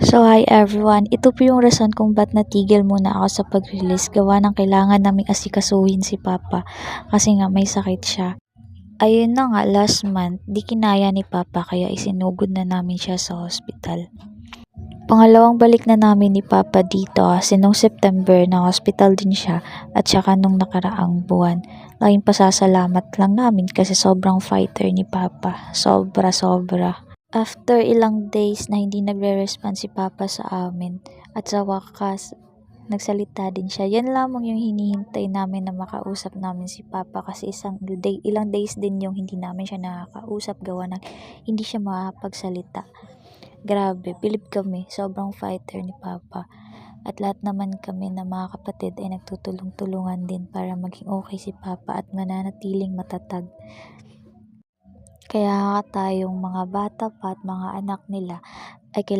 So hi everyone, ito po yung rason kung ba't natigil muna ako sa pag-release gawa ng kailangan naming asikasuhin si Papa kasi nga may sakit siya. Ayun na nga, last month, di kinaya ni Papa kaya isinugod na namin siya sa hospital. Pangalawang balik na namin ni Papa dito kasi nung September na hospital din siya at saka nung nakaraang buwan. Laging pasasalamat lang namin kasi sobrang fighter ni Papa, sobra. After ilang days na hindi nagre-respond si Papa sa amin at sa wakas, nagsalita din siya. Yan lamang yung hinihintay namin na makausap namin si Papa kasi ilang days din yung hindi namin siya nakakausap gawa ng hindi siya makakapagsalita. Grabe, bilib kami. Sobrang fighter ni Papa. At lahat naman kami na mga kapatid ay nagtutulong-tulungan din para maging okay si Papa at mananatiling matatag. Kaya tayong mga bata pa at mga anak nila ay